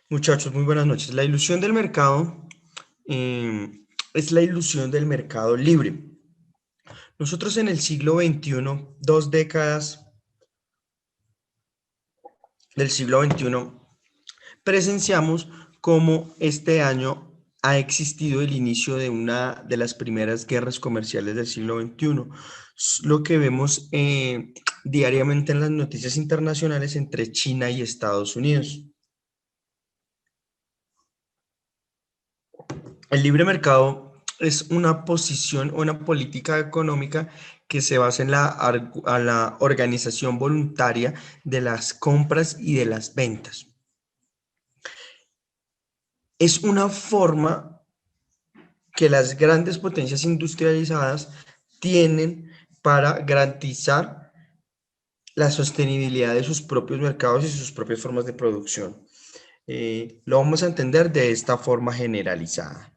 Muchachos, muy buenas noches. La ilusión del mercado es la ilusión del mercado libre. Nosotros en el siglo XXI, 2 décadas del siglo XXI, presenciamos cómo este año ha existido el inicio de una de las primeras guerras comerciales del siglo XXI. Lo que vemos diariamente en las noticias internacionales entre China y Estados Unidos. El libre mercado es una posición o una política económica que se basa en la organización voluntaria de las compras y de las ventas. Es una forma que las grandes potencias industrializadas tienen para garantizar la sostenibilidad de sus propios mercados y sus propias formas de producción. Lo vamos a entender de esta forma generalizada.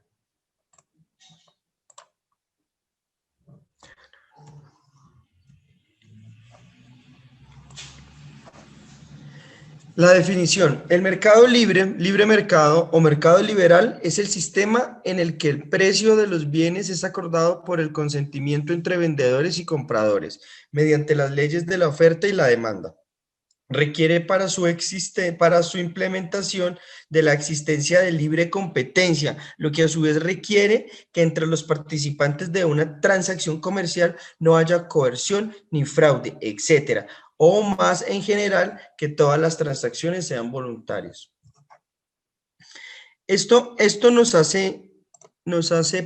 La definición, el mercado libre, libre mercado o mercado liberal es el sistema en el que el precio de los bienes es acordado por el consentimiento entre vendedores y compradores, mediante las leyes de la oferta y la demanda. Requiere para su implementación de la existencia de libre competencia, lo que a su vez requiere que entre los participantes de una transacción comercial no haya coerción ni fraude, etcétera, o más en general, que todas las transacciones sean voluntarias. Esto nos hace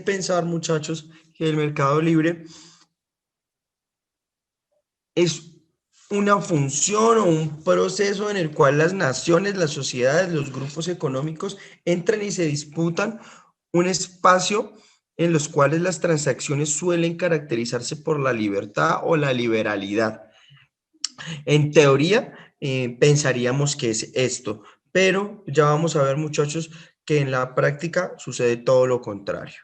pensar, muchachos, que el mercado libre es una función o un proceso en el cual las naciones, las sociedades, los grupos económicos entran y se disputan un espacio en los cuales las transacciones suelen caracterizarse por la libertad o la liberalidad. En teoría, pensaríamos que es esto, pero ya vamos a ver, muchachos, que en la práctica sucede todo lo contrario.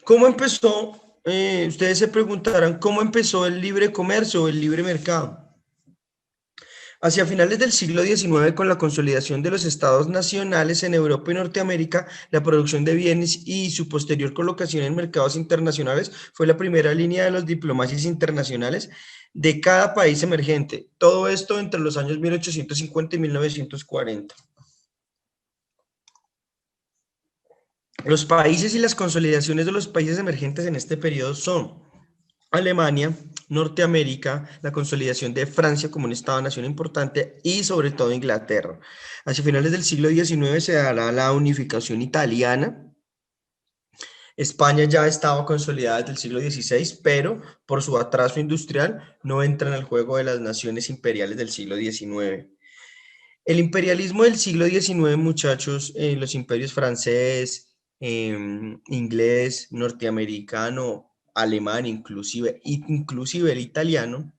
¿Cómo empezó? Ustedes se preguntarán, ¿cómo empezó el libre comercio o el libre mercado? Hacia finales del siglo XIX, con la consolidación de los estados nacionales en Europa y Norteamérica, la producción de bienes y su posterior colocación en mercados internacionales fue la primera línea de las diplomacias internacionales de cada país emergente. Todo esto entre los años 1850 y 1940. Los países y las consolidaciones de los países emergentes en este periodo son Alemania, Norteamérica, la consolidación de Francia como un Estado-nación importante y sobre todo Inglaterra. Hacia finales del siglo XIX se dará la unificación italiana. España ya estaba consolidada desde el siglo XVI, pero por su atraso industrial no entra en el juego de las naciones imperiales del siglo XIX. El imperialismo del siglo XIX, muchachos, los imperios francés, inglés, norteamericano, alemán, inclusive el italiano,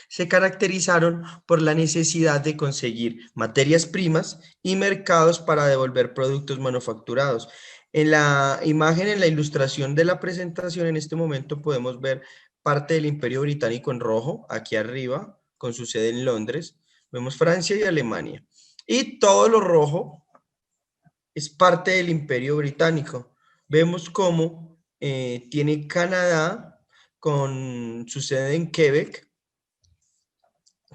se caracterizaron por la necesidad de conseguir materias primas y mercados para devolver productos manufacturados. En la imagen, en la ilustración de la presentación, en este momento podemos ver parte del Imperio Británico en rojo, aquí arriba, con su sede en Londres. Vemos Francia y Alemania. Y todo lo rojo es parte del Imperio Británico. Vemos cómo tiene Canadá con su sede en Quebec,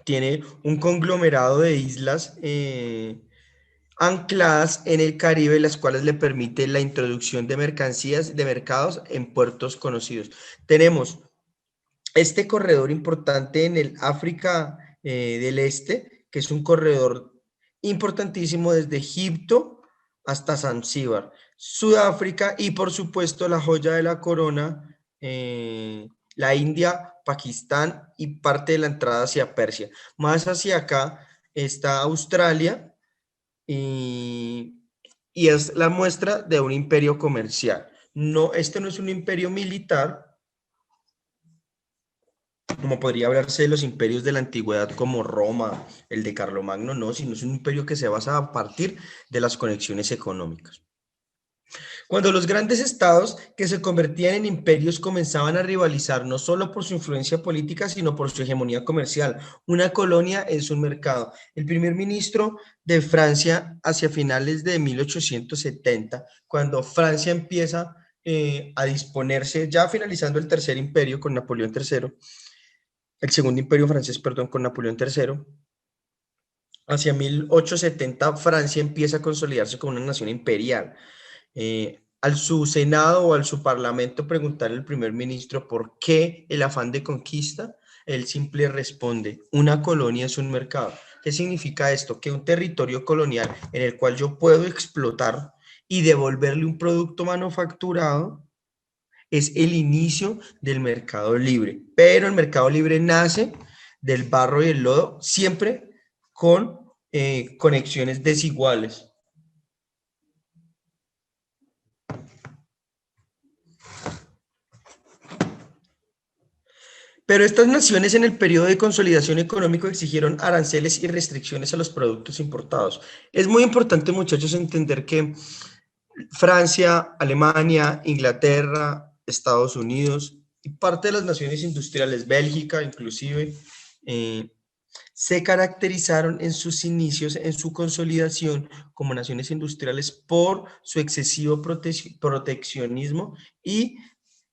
tiene un conglomerado de islas ancladas en el Caribe, las cuales le permite la introducción de mercancías de mercados en puertos conocidos. Tenemos este corredor importante en el África del Este, que es un corredor importantísimo desde Egipto hasta Zanzíbar, Sudáfrica y por supuesto la joya de la corona, la India, Pakistán y parte de la entrada hacia Persia. Más hacia acá está Australia y es la muestra de un imperio comercial. No, este no es un imperio militar, como podría hablarse de los imperios de la antigüedad como Roma, el de Carlomagno, no, sino es un imperio que se basa a partir de las conexiones económicas. Cuando los grandes estados que se convertían en imperios comenzaban a rivalizar no solo por su influencia política, sino por su hegemonía comercial. Una colonia es un mercado. El primer ministro de Francia hacia finales de 1870, cuando Francia empieza a disponerse, ya finalizando el tercer imperio con Napoleón III, el segundo imperio francés, perdón, con Napoleón III, hacia 1870 Francia empieza a consolidarse como una nación imperial. Al su Senado o al su Parlamento preguntar al primer ministro por qué el afán de conquista, él simple responde, una colonia es un mercado. ¿Qué significa esto? Que un territorio colonial en el cual yo puedo explotar y devolverle un producto manufacturado es el inicio del mercado libre. Pero el mercado libre nace del barro y el lodo, siempre con conexiones desiguales. Pero estas naciones en el periodo de consolidación económico exigieron aranceles y restricciones a los productos importados. Es muy importante, muchachos, entender que Francia, Alemania, Inglaterra, Estados Unidos y parte de las naciones industriales, Bélgica inclusive, eh, se caracterizaron en sus inicios, en su consolidación como naciones industriales por su excesivo proteccionismo y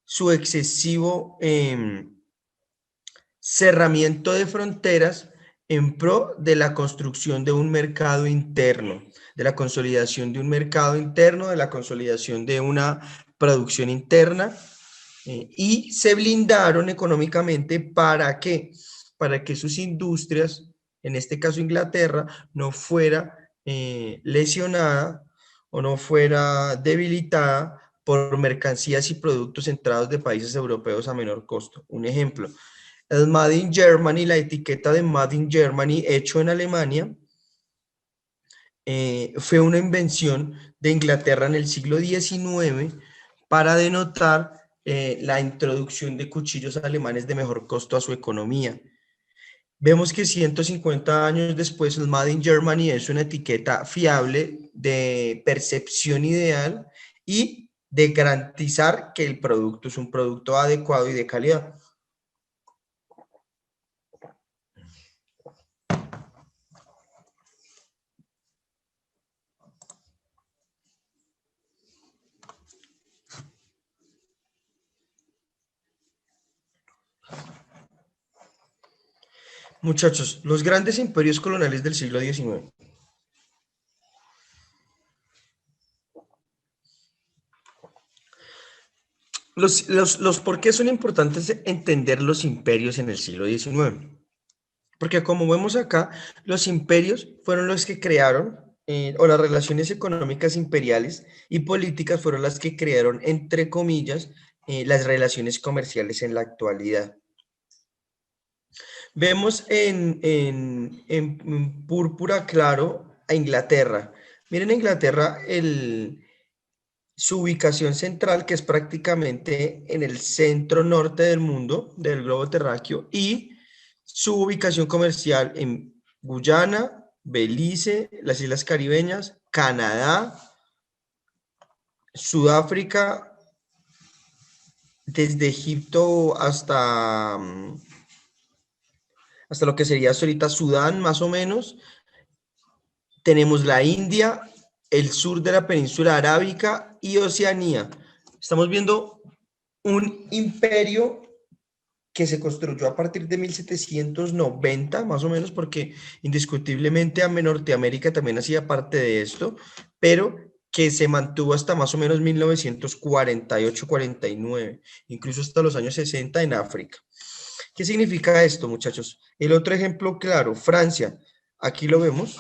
su excesivo cerramiento de fronteras en pro de la construcción de un mercado interno, de la consolidación de un mercado interno, de la consolidación de una producción interna, y se blindaron económicamente para que sus industrias, en este caso Inglaterra, no fuera lesionada o no fuera debilitada por mercancías y productos entrados de países europeos a menor costo. Un ejemplo, el Made in Germany, la etiqueta de Made in Germany hecho en Alemania, fue una invención de Inglaterra en el siglo XIX para denotar la introducción de cuchillos alemanes de mejor costo a su economía. Vemos que 150 años después el Made in Germany es una etiqueta fiable de percepción ideal y de garantizar que el producto es un producto adecuado y de calidad. Muchachos, los grandes imperios coloniales del siglo XIX. Los por qué son importantes entender los imperios en el siglo XIX. Porque como vemos acá, los imperios fueron los que crearon, o las relaciones económicas imperiales y políticas fueron las que crearon, entre comillas, las relaciones comerciales en la actualidad. Vemos en púrpura claro a Inglaterra. Miren Inglaterra, su ubicación central, que es prácticamente en el centro norte del mundo, del globo terráqueo, y su ubicación comercial en Guyana, Belice, las Islas Caribeñas, Canadá, Sudáfrica, desde Egipto hasta lo que sería ahorita Sudán, más o menos. Tenemos la India, el sur de la península arábica y Oceanía. Estamos viendo un imperio que se construyó a partir de 1790, más o menos, porque indiscutiblemente Norteamérica también hacía parte de esto, pero que se mantuvo hasta más o menos 1948-49, incluso hasta los años 60 en África. ¿Qué significa esto, muchachos? El otro ejemplo claro, Francia. Aquí lo vemos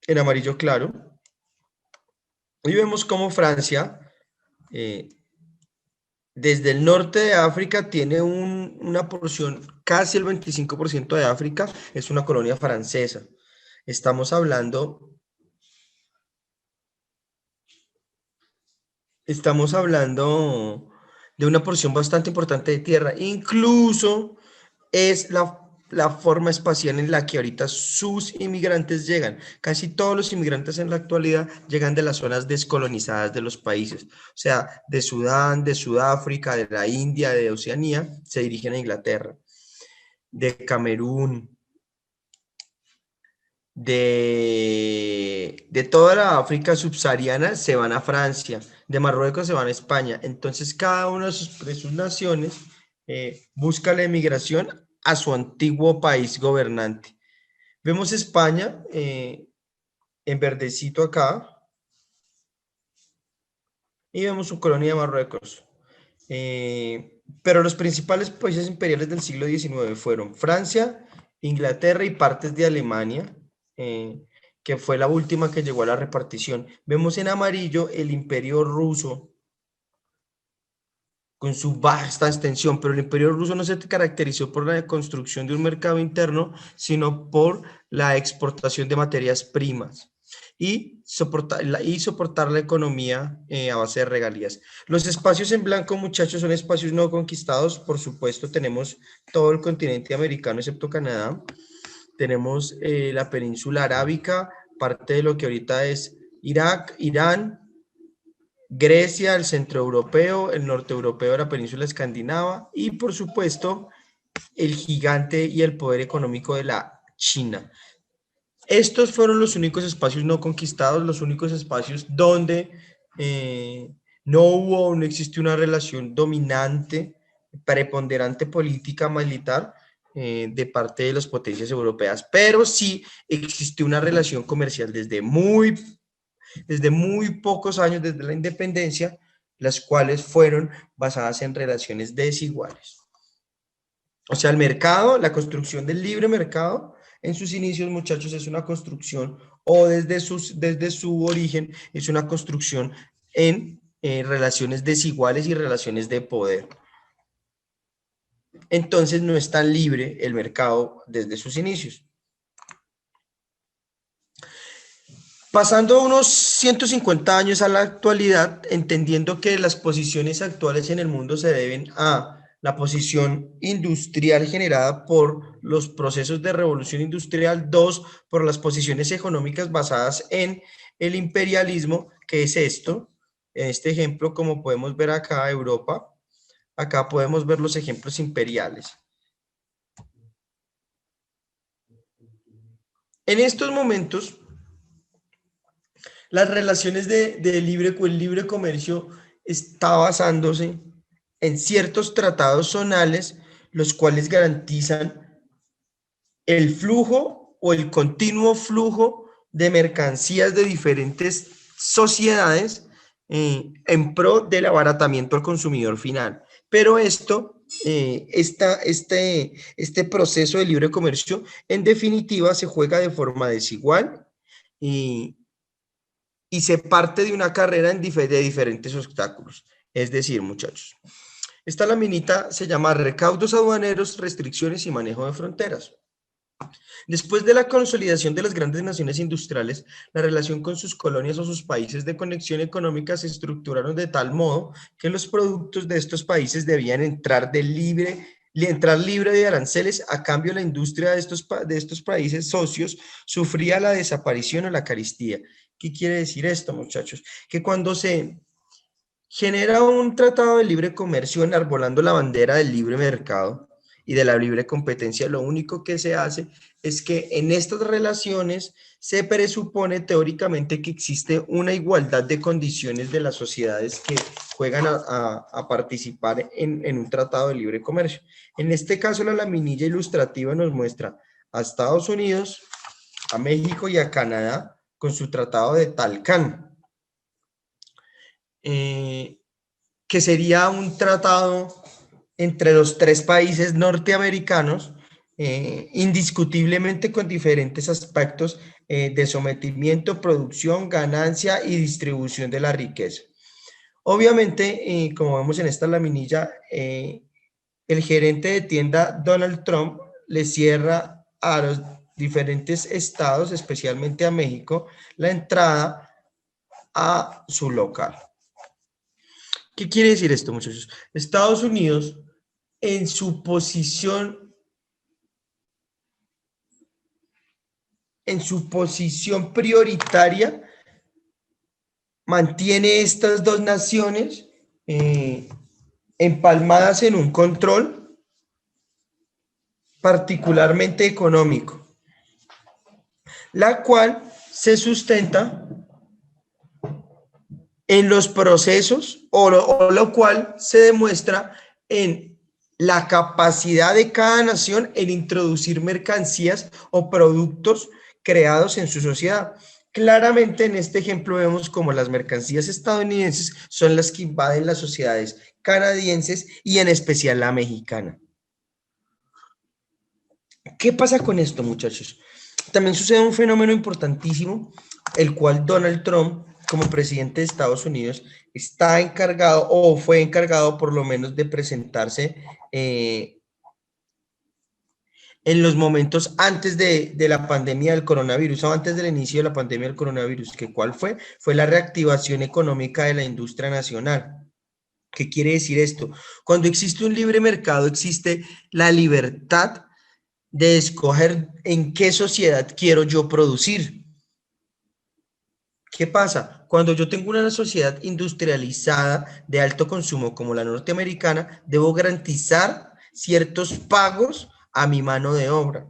en amarillo claro. Y vemos cómo Francia, eh, desde el norte de África, tiene una porción, casi el 25% de África es una colonia francesa. Estamos hablando, estamos hablando de una porción bastante importante de tierra. Incluso es la forma espacial en la que ahorita sus inmigrantes llegan. Casi todos los inmigrantes en la actualidad llegan de las zonas descolonizadas de los países, o sea, de Sudán, de Sudáfrica, de la India, de Oceanía, se dirigen a Inglaterra, de Camerún, de toda la África subsahariana se van a Francia, de Marruecos se van a España. Entonces, cada una de sus naciones busca la emigración a su antiguo país gobernante. Vemos España en verdecito acá y vemos su colonia de Marruecos. Pero los principales países imperiales del siglo XIX fueron Francia, Inglaterra y partes de Alemania, que fue la última que llegó a la repartición. Vemos en amarillo el imperio ruso con su vasta extensión, pero el imperio ruso no se caracterizó por la construcción de un mercado interno, sino por la exportación de materias primas y soportar la economía a base de regalías. Los espacios en blanco, muchachos, son espacios no conquistados. Por supuesto, tenemos todo el continente americano excepto Canadá. Tenemos la península arábica, parte de lo que ahorita es Irak, Irán, Grecia, el centro europeo, el norte europeo, la península escandinava y, por supuesto, el gigante y el poder económico de la China. Estos fueron los únicos espacios no conquistados, los únicos espacios donde no hubo, no existió una relación dominante, preponderante política militar de parte de las potencias europeas, pero sí existió una relación comercial desde muy pocos años, desde la independencia, las cuales fueron basadas en relaciones desiguales. O sea, el mercado, la construcción del libre mercado, en sus inicios, muchachos, es una construcción, o desde su origen, es una construcción en relaciones desiguales y relaciones de poder. Entonces, no es tan libre el mercado desde sus inicios. Pasando unos 150 años a la actualidad, entendiendo que las posiciones actuales en el mundo se deben a la posición industrial generada por los procesos de revolución industrial, dos, por las posiciones económicas basadas en el imperialismo, que es esto, en este ejemplo, como podemos ver acá, Europa, acá podemos ver los ejemplos imperiales. En estos momentos, las relaciones de libre comercio está basándose en ciertos tratados zonales, los cuales garantizan el flujo o el continuo flujo de mercancías de diferentes sociedades en pro del abaratamiento al consumidor final. Pero este proceso de libre comercio, en definitiva, se juega de forma desigual y se parte de una carrera de diferentes obstáculos. Es decir, muchachos, esta laminita se llama recaudos aduaneros, restricciones y manejo de fronteras. Después de la consolidación de las grandes naciones industriales, la relación con sus colonias o sus países de conexión económica se estructuraron de tal modo que los productos de estos países debían entrar libre de aranceles. A cambio, la industria de estos países socios sufría la desaparición o la carestía. ¿Qué quiere decir esto, muchachos? Que cuando se genera un tratado de libre comercio enarbolando la bandera del libre mercado y de la libre competencia, lo único que se hace es que en estas relaciones se presupone teóricamente que existe una igualdad de condiciones de las sociedades que juegan a participar en un tratado de libre comercio. En este caso, la laminilla ilustrativa nos muestra a Estados Unidos, a México y a Canadá con su tratado de Talcán. Que sería un tratado entre los tres países norteamericanos, indiscutiblemente con diferentes aspectos de sometimiento, producción, ganancia y distribución de la riqueza. Obviamente, como vemos en esta laminilla, el gerente de tienda Donald Trump le cierra a los diferentes estados, especialmente a México, la entrada a su local. ¿Qué quiere decir esto, muchachos? Estados Unidos, en su posición en su posición prioritaria, mantiene estas dos naciones empalmadas en un control particularmente económico, la cual se sustenta en los procesos o lo cual se demuestra en la capacidad de cada nación en introducir mercancías o productos creados en su sociedad. Claramente en este ejemplo vemos como las mercancías estadounidenses son las que invaden las sociedades canadienses y en especial la mexicana. ¿Qué pasa con esto, muchachos? También sucede un fenómeno importantísimo, el cual Donald Trump, como presidente de Estados Unidos, está encargado o fue encargado por lo menos de presentarse en los momentos antes de la pandemia del coronavirus o antes del inicio de la pandemia del coronavirus. ¿Que cuál fue? Fue la reactivación económica de la industria nacional. ¿Qué quiere decir esto? Cuando existe un libre mercado, existe la libertad de escoger en qué sociedad quiero yo producir. ¿Qué pasa? Cuando yo tengo una sociedad industrializada de alto consumo como la norteamericana, debo garantizar ciertos pagos a mi mano de obra.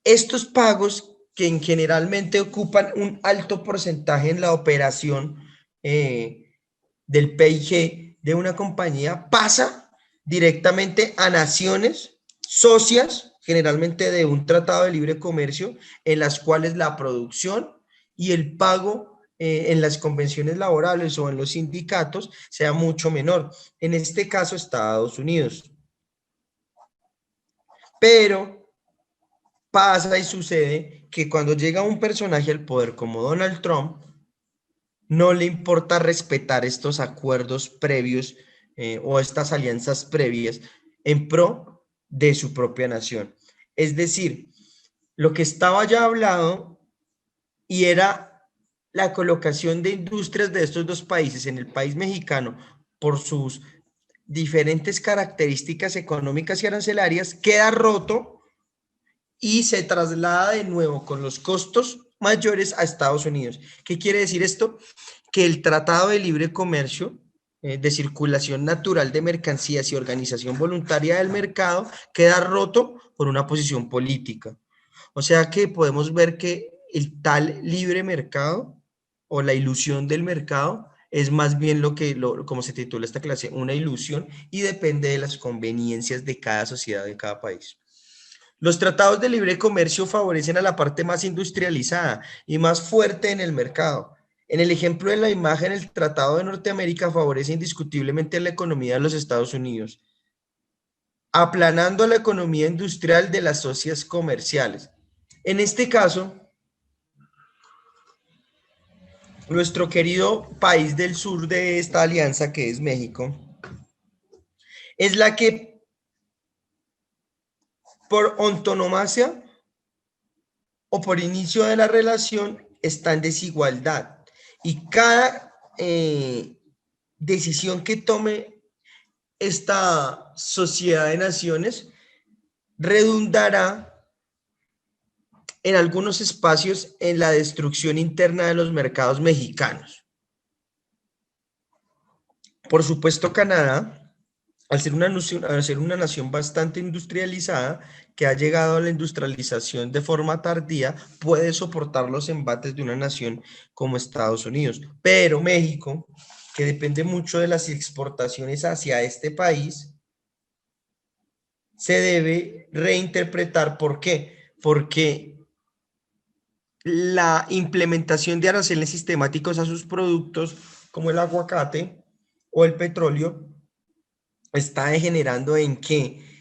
Estos pagos que generalmente ocupan un alto porcentaje en la operación del PIG de una compañía, pasa directamente a naciones socias, generalmente de un tratado de libre comercio, en las cuales la producción y el pago en las convenciones laborales o en los sindicatos sea mucho menor. En este caso, Estados Unidos. Pero pasa y sucede que cuando llega un personaje al poder como Donald Trump, no le importa respetar estos acuerdos previos o estas alianzas previas en pro de su propia nación. Es decir, lo que estaba ya hablado y era la colocación de industrias de estos dos países en el país mexicano por sus diferentes características económicas y arancelarias, queda roto y se traslada de nuevo con los costos mayores a Estados Unidos. ¿Qué quiere decir esto? Que el Tratado de Libre Comercio, de circulación natural de mercancías y organización voluntaria del mercado queda roto por una posición política. O sea que podemos ver que el tal libre mercado o la ilusión del mercado es más bien como se titula esta clase, una ilusión y depende de las conveniencias de cada sociedad, de cada país. Los tratados de libre comercio favorecen a la parte más industrializada y más fuerte en el mercado. En el ejemplo de la imagen, el Tratado de Norteamérica favorece indiscutiblemente la economía de los Estados Unidos, aplanando la economía industrial de las socias comerciales. En este caso, nuestro querido país del sur de esta alianza, que es México, es la que por antonomasia o por inicio de la relación está en desigualdad. Y cada decisión que tome esta sociedad de naciones redundará en algunos espacios en la destrucción interna de los mercados mexicanos. Por supuesto, Canadá, al ser una nación bastante industrializada, que ha llegado a la industrialización de forma tardía, puede soportar los embates de una nación como Estados Unidos. Pero México, que depende mucho de las exportaciones hacia este país, se debe reinterpretar. ¿Por qué? Porque la implementación de aranceles sistemáticos a sus productos, como el aguacate o el petróleo, está degenerando en que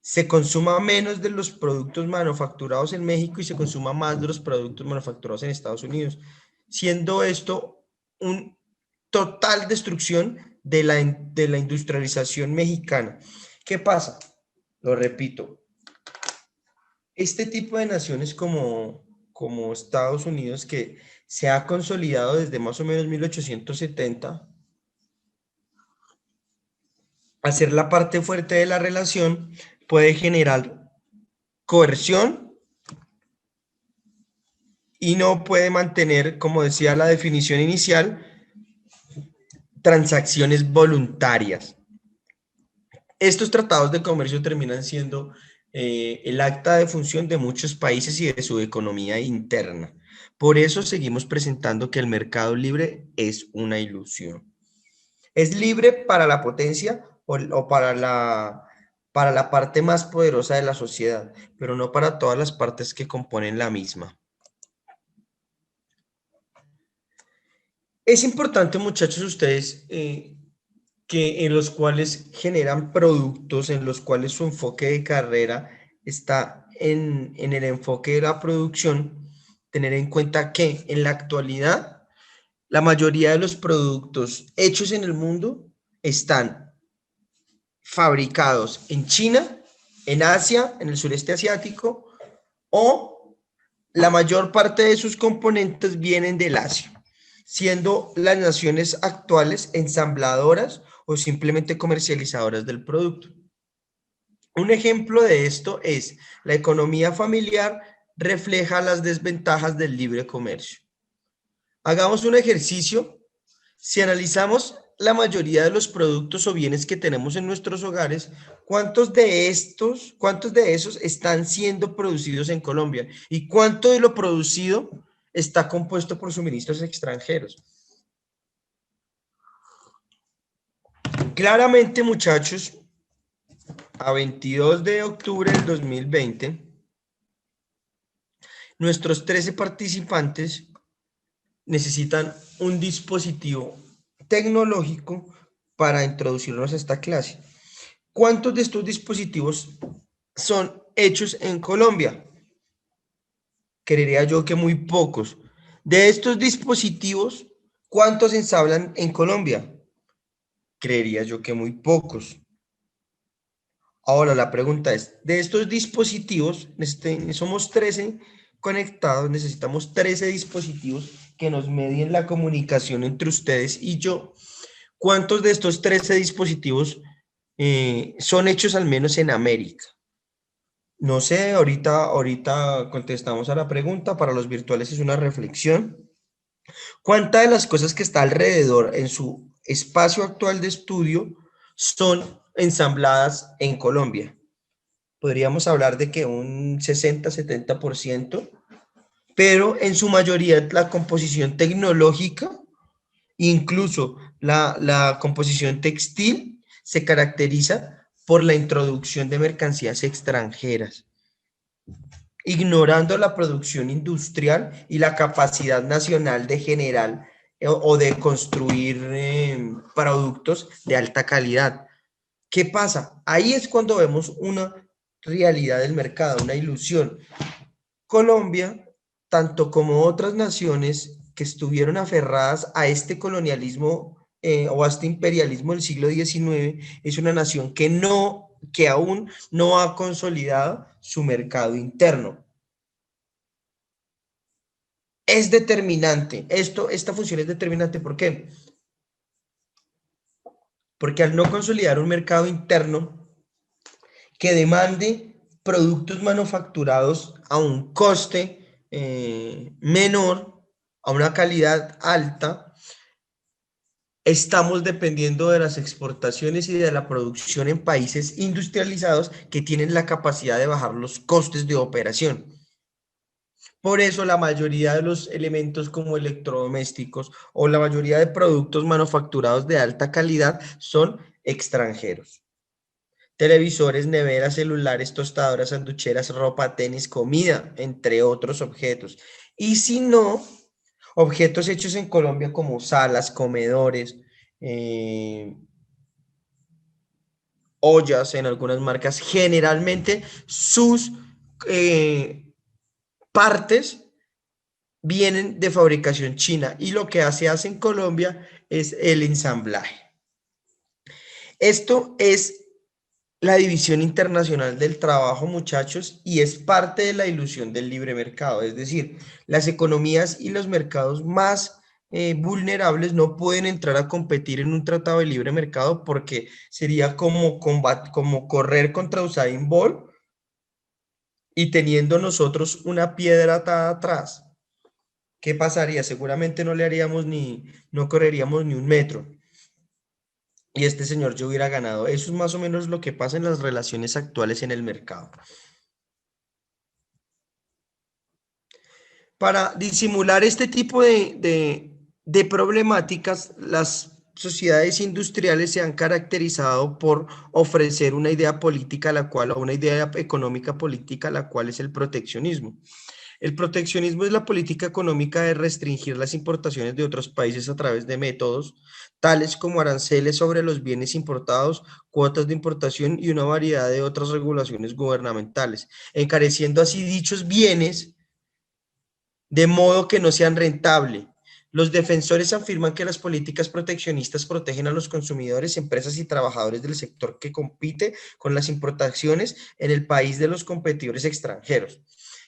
se consuma menos de los productos manufacturados en México y se consuma más de los productos manufacturados en Estados Unidos, siendo esto un total destrucción de la industrialización mexicana. ¿Qué pasa? Lo repito, este tipo de naciones como Estados Unidos, que se ha consolidado desde más o menos 1870, al ser la parte fuerte de la relación, puede generar coerción y no puede mantener, como decía la definición inicial, transacciones voluntarias. Estos tratados de comercio terminan siendo el acta de función de muchos países y de su economía interna. Por eso seguimos presentando que el mercado libre es una ilusión. Es libre para la potencia o para la parte más poderosa de la sociedad, pero no para todas las partes que componen la misma. Es importante, muchachos, ustedes que en los cuales generan productos, en los cuales su enfoque de carrera está en el enfoque de la producción, tener en cuenta que en la actualidad la mayoría de los productos hechos en el mundo están fabricados en China, en Asia, en el sureste asiático, o la mayor parte de sus componentes vienen del Asia, siendo las naciones actuales ensambladoras o simplemente comercializadoras del producto. Un ejemplo de esto es la economía familiar refleja las desventajas del libre comercio. Hagamos un ejercicio. Si analizamos la mayoría de los productos o bienes que tenemos en nuestros hogares, cuántos de esos están siendo producidos en Colombia? ¿Y cuánto de lo producido está compuesto por suministros extranjeros? Claramente, muchachos, a 22 de octubre del 2020, nuestros 13 participantes necesitan un dispositivo tecnológico para introducirnos a esta clase. ¿Cuántos de estos dispositivos son hechos en Colombia? Creería yo que muy pocos. De estos dispositivos, ¿cuántos se ensamblan en Colombia? Creería yo que muy pocos. Ahora la pregunta es, de estos dispositivos, somos 13 conectados, necesitamos 13 dispositivos que nos medien la comunicación entre ustedes y yo. ¿Cuántos de estos 13 dispositivos son hechos al menos en América? No sé, ahorita contestamos a la pregunta. Para los virtuales es una reflexión. ¿Cuántas de las cosas que está alrededor en su espacio actual de estudio son ensambladas en Colombia? Podríamos hablar de que un 60-70%, pero en su mayoría la composición tecnológica, incluso la composición textil, se caracteriza por la introducción de mercancías extranjeras, ignorando la producción industrial y la capacidad nacional de generar o de construir productos de alta calidad. ¿Qué pasa? Ahí es cuando vemos una realidad del mercado, una ilusión. Colombia, tanto como otras naciones que estuvieron aferradas a este colonialismo o a este imperialismo del siglo XIX, es una nación que aún no ha consolidado su mercado interno. Es determinante, esta función es determinante, ¿por qué? Porque al no consolidar un mercado interno que demande productos manufacturados a un coste menor, a una calidad alta, estamos dependiendo de las exportaciones y de la producción en países industrializados que tienen la capacidad de bajar los costes de operación. Por eso la mayoría de los elementos como electrodomésticos o la mayoría de productos manufacturados de alta calidad son extranjeros. Televisores, neveras, celulares, tostadoras, sanducheras, ropa, tenis, comida, entre otros objetos. Y si no, objetos hechos en Colombia como salas, comedores, ollas en algunas marcas, generalmente sus partes vienen de fabricación china y lo que se hace en Colombia es el ensamblaje. Esto es la división internacional del trabajo, muchachos, y es parte de la ilusión del libre mercado. Es decir, las economías y los mercados más vulnerables no pueden entrar a competir en un tratado de libre mercado porque sería como correr contra Usain Bolt y teniendo nosotros una piedra atada atrás. ¿qué pasaría? Seguramente no le haríamos no correríamos ni un metro. Y este señor yo hubiera ganado. Eso es más o menos lo que pasa en las relaciones actuales en el mercado. Para disimular este tipo de problemáticas, las sociedades industriales se han caracterizado por ofrecer una idea política, la cual, o una idea económica política, la cual es el proteccionismo. El proteccionismo es la política económica de restringir las importaciones de otros países a través de métodos tales como aranceles sobre los bienes importados, cuotas de importación y una variedad de otras regulaciones gubernamentales, encareciendo así dichos bienes de modo que no sean rentables. Los defensores afirman que las políticas proteccionistas protegen a los consumidores, empresas y trabajadores del sector que compite con las importaciones en el país de los competidores extranjeros.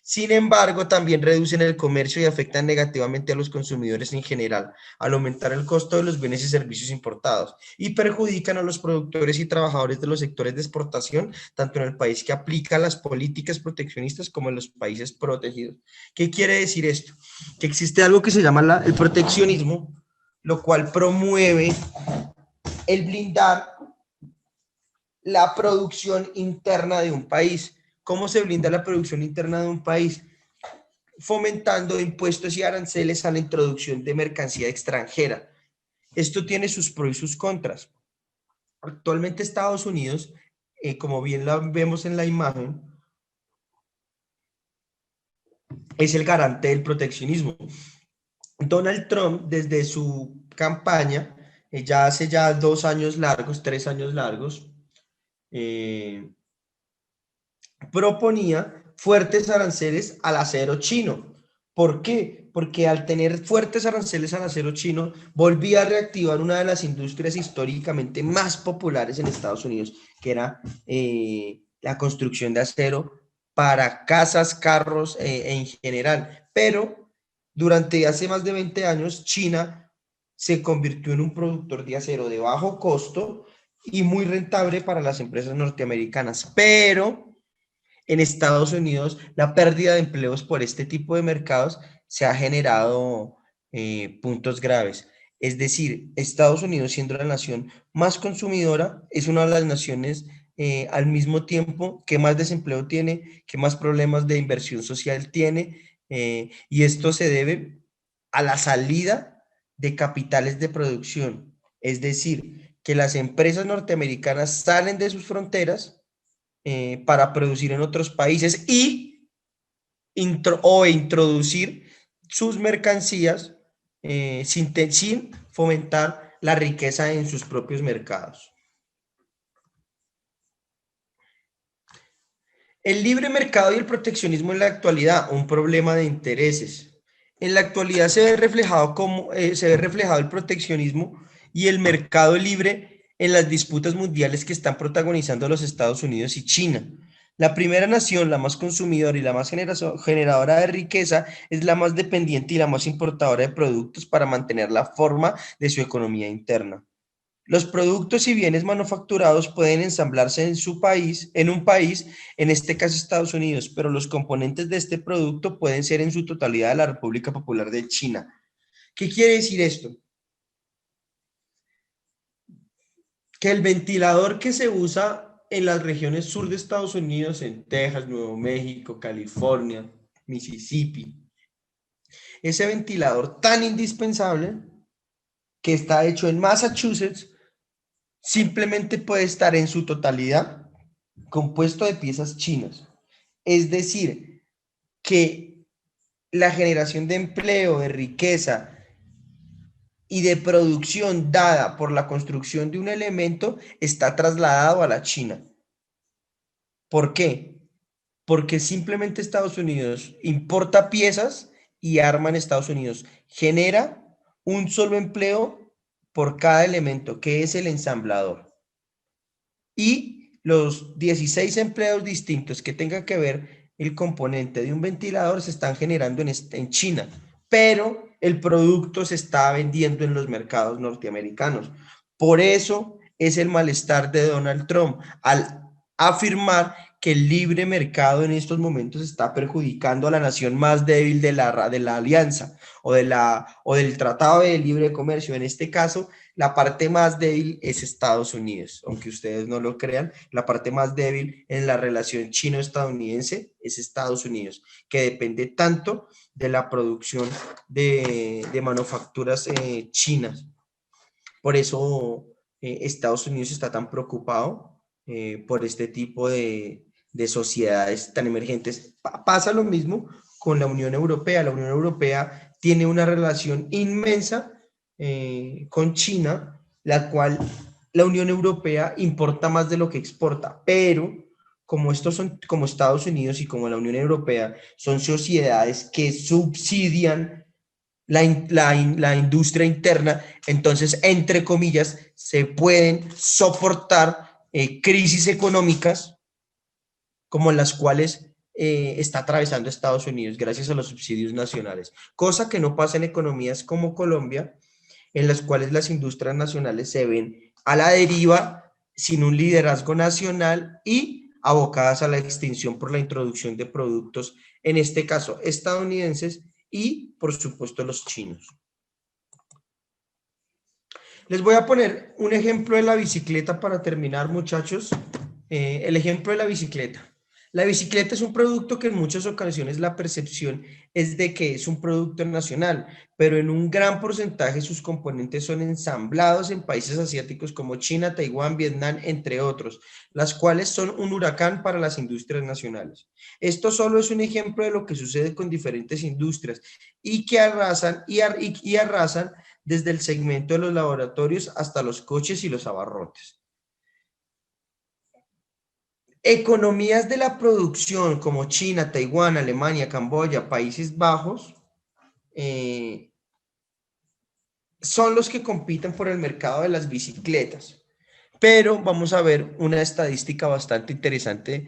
Sin embargo, también reducen el comercio y afectan negativamente a los consumidores en general, al aumentar el costo de los bienes y servicios importados, y perjudican a los productores y trabajadores de los sectores de exportación, tanto en el país que aplica las políticas proteccionistas como en los países protegidos. ¿Qué quiere decir esto? Que existe algo que se llama el proteccionismo, lo cual promueve el blindar la producción interna de un país. ¿Cómo se blinda la producción interna de un país? Fomentando impuestos y aranceles a la introducción de mercancía extranjera. Esto tiene sus pros y sus contras. Actualmente Estados Unidos, como bien la vemos en la imagen, es el garante del proteccionismo. Donald Trump, desde su campaña, ya hace ya 2 años largos, 3 años largos, eh, proponía fuertes aranceles al acero chino. ¿Por qué? Porque al tener fuertes aranceles al acero chino, volvía a reactivar una de las industrias históricamente más populares en Estados Unidos, que era la construcción de acero para casas, carros en general. Pero durante hace más de 20 años, China se convirtió en un productor de acero de bajo costo y muy rentable para las empresas norteamericanas. Pero en Estados Unidos, la pérdida de empleos por este tipo de mercados se ha generado puntos graves. Es decir, Estados Unidos, siendo la nación más consumidora, es una de las naciones al mismo tiempo que más desempleo tiene, que más problemas de inversión social tiene, y esto se debe a la salida de capitales de producción. Es decir, que las empresas norteamericanas salen de sus fronteras para producir en otros países y introducir sus mercancías sin fomentar la riqueza en sus propios mercados. El libre mercado y el proteccionismo en la actualidad, un problema de intereses. En la actualidad se ve reflejado el proteccionismo y el mercado libre en las disputas mundiales que están protagonizando los Estados Unidos y China. La primera nación, la más consumidora y la más generadora de riqueza, es la más dependiente y la más importadora de productos para mantener la forma de su economía interna. Los productos y bienes manufacturados pueden ensamblarse en su país, en un país, en este caso Estados Unidos, pero los componentes de este producto pueden ser en su totalidad de la República Popular de China. ¿Qué quiere decir esto? Que el ventilador que se usa en las regiones sur de Estados Unidos, en Texas, Nuevo México, California, Mississippi, ese ventilador tan indispensable que está hecho en Massachusetts, simplemente puede estar en su totalidad compuesto de piezas chinas. Es decir, que la generación de empleo, de riqueza y de producción dada por la construcción de un elemento está trasladado a la China. ¿Por qué? Porque simplemente Estados Unidos importa piezas y arma en Estados Unidos. Genera un solo empleo por cada elemento, que es el ensamblador. Y los 16 empleos distintos que tenga que ver el componente de un ventilador se están generando en China, pero el producto se está vendiendo en los mercados norteamericanos. Por eso es el malestar de Donald Trump al afirmar que el libre mercado en estos momentos está perjudicando a la nación más débil de la alianza o del Tratado de Libre Comercio. En este caso, la parte más débil es Estados Unidos, aunque ustedes no lo crean, la parte más débil en la relación chino-estadounidense es Estados Unidos, que depende tanto de la producción de manufacturas chinas. Por eso Estados Unidos está tan preocupado por este tipo de sociedades tan emergentes. Pasa lo mismo con la Unión Europea. La Unión Europea tiene una relación inmensa con China, la cual la Unión Europea importa más de lo que exporta, pero como estos son, como Estados Unidos y como la Unión Europea, son sociedades que subsidian la industria interna, entonces, entre comillas, se pueden soportar crisis económicas como las cuales está atravesando Estados Unidos gracias a los subsidios nacionales, cosa que no pasa en economías como Colombia, en las cuales las industrias nacionales se ven a la deriva sin un liderazgo nacional y abocadas a la extinción por la introducción de productos, en este caso estadounidenses y por supuesto los chinos. Les voy a poner un ejemplo de la bicicleta para terminar, muchachos. El ejemplo de la bicicleta. La bicicleta es un producto que en muchas ocasiones la percepción es de que es un producto nacional, pero en un gran porcentaje sus componentes son ensamblados en países asiáticos como China, Taiwán, Vietnam, entre otros, las cuales son un huracán para las industrias nacionales. Esto solo es un ejemplo de lo que sucede con diferentes industrias y que arrasan y arrasan desde el segmento de los laboratorios hasta los coches y los abarrotes. Economías de la producción como China, Taiwán, Alemania, Camboya, Países Bajos, son los que compiten por el mercado de las bicicletas. Pero vamos a ver una estadística bastante interesante,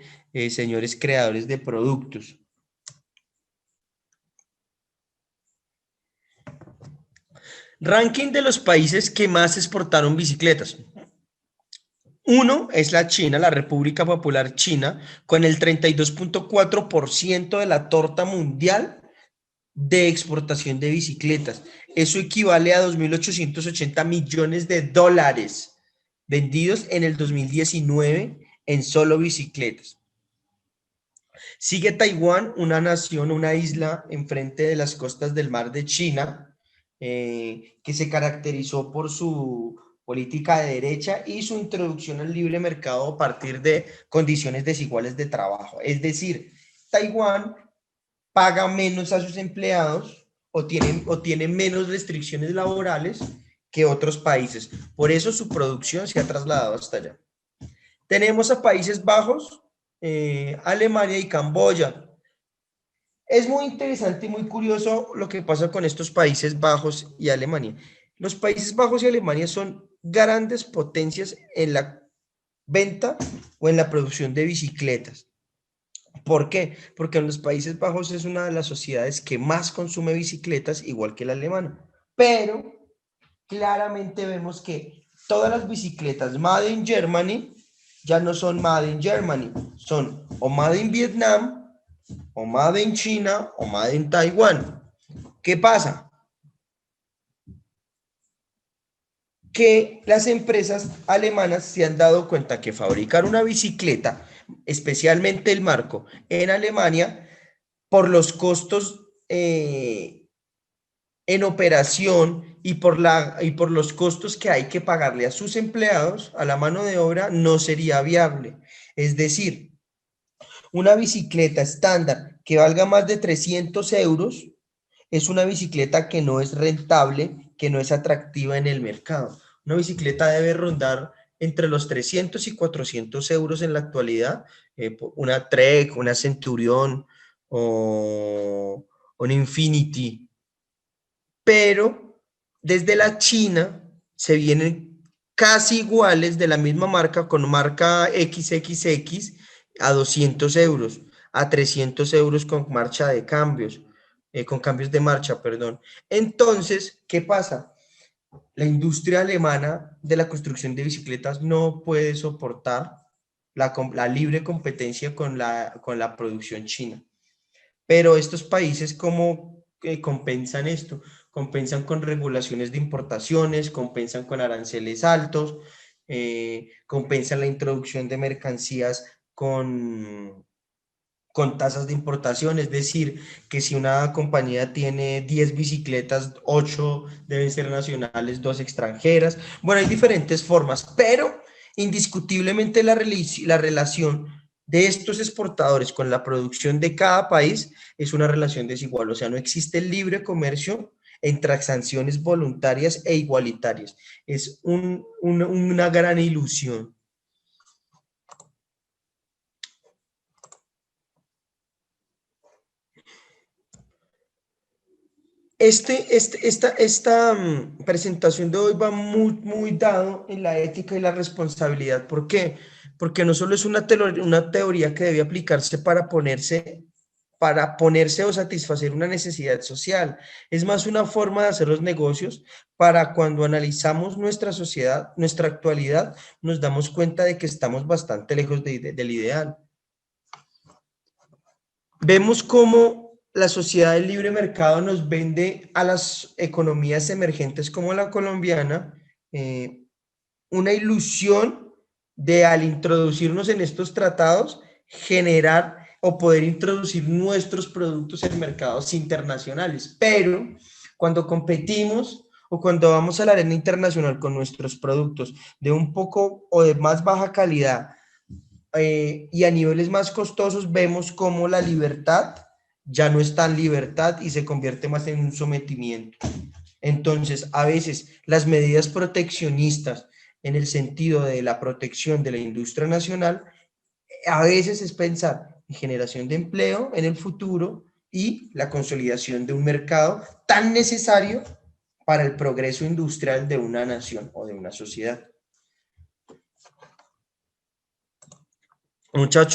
señores creadores de productos. Ranking de los países que más exportaron bicicletas. Uno es la China, la República Popular China, con el 32.4% de la torta mundial de exportación de bicicletas. Eso equivale a 2.880 millones de dólares vendidos en el 2019 en solo bicicletas. Sigue Taiwán, una nación, una isla enfrente de las costas del mar de China, que se caracterizó por su política de derecha y su introducción al libre mercado a partir de condiciones desiguales de trabajo. Es decir, Taiwán paga menos a sus empleados o tiene menos restricciones laborales que otros países. Por eso su producción se ha trasladado hasta allá. Tenemos a Países Bajos, Alemania y Camboya. Es muy interesante y muy curioso lo que pasa con estos Países Bajos y Alemania. Los Países Bajos y Alemania son grandes potencias en la venta o en la producción de bicicletas. ¿Por qué? Porque en los Países Bajos es una de las sociedades que más consume bicicletas, igual que la alemana. Pero claramente vemos que todas las bicicletas Made in Germany ya no son Made in Germany, son o Made in Vietnam, o Made in China, o Made in Taiwán. ¿Qué pasa? Que las empresas alemanas se han dado cuenta que fabricar una bicicleta, especialmente el marco, en Alemania, por los costos en operación y por los costos que hay que pagarle a sus empleados, a la mano de obra, no sería viable. Es decir, una bicicleta estándar que valga más de 300 euros es una bicicleta que no es rentable, que no es atractiva en el mercado. Una bicicleta debe rondar entre los 300 y 400 euros en la actualidad. Una Trek, una Centurion o una Infinity. Pero desde la China se vienen casi iguales de la misma marca, con marca XXX a 200 euros, a 300 euros con marcha de cambios, con cambios de marcha, perdón. Entonces, ¿qué pasa? La industria alemana de la construcción de bicicletas no puede soportar la libre competencia con la producción china. Pero estos países, ¿cómo compensan esto? Compensan con regulaciones de importaciones, compensan con aranceles altos, compensan la introducción de mercancías con tasas de importación, es decir, que si una compañía tiene 10 bicicletas, 8 deben ser nacionales, 2 extranjeras. Bueno, hay diferentes formas, pero indiscutiblemente la relación de estos exportadores con la producción de cada país es una relación desigual, o sea, no existe el libre comercio en transacciones voluntarias e igualitarias. Es una gran ilusión. Esta presentación de hoy va muy dado en la ética y la responsabilidad. ¿Por qué? Porque no solo es una teoría que debe aplicarse para ponerse o satisfacer una necesidad social. Es más una forma de hacer los negocios para cuando analizamos nuestra sociedad, nuestra actualidad, nos damos cuenta de que estamos bastante lejos del ideal. Vemos cómo la sociedad del libre mercado nos vende a las economías emergentes como la colombiana una ilusión de al introducirnos en estos tratados generar o poder introducir nuestros productos en mercados internacionales. Pero cuando competimos o cuando vamos a la arena internacional con nuestros productos de un poco o de más baja calidad y a niveles más costosos, vemos cómo la libertad ya no es tan libertad y se convierte más en un sometimiento. Entonces, a veces las medidas proteccionistas en el sentido de la protección de la industria nacional, a veces es pensar en generación de empleo en el futuro y la consolidación de un mercado tan necesario para el progreso industrial de una nación o de una sociedad. Muchachos.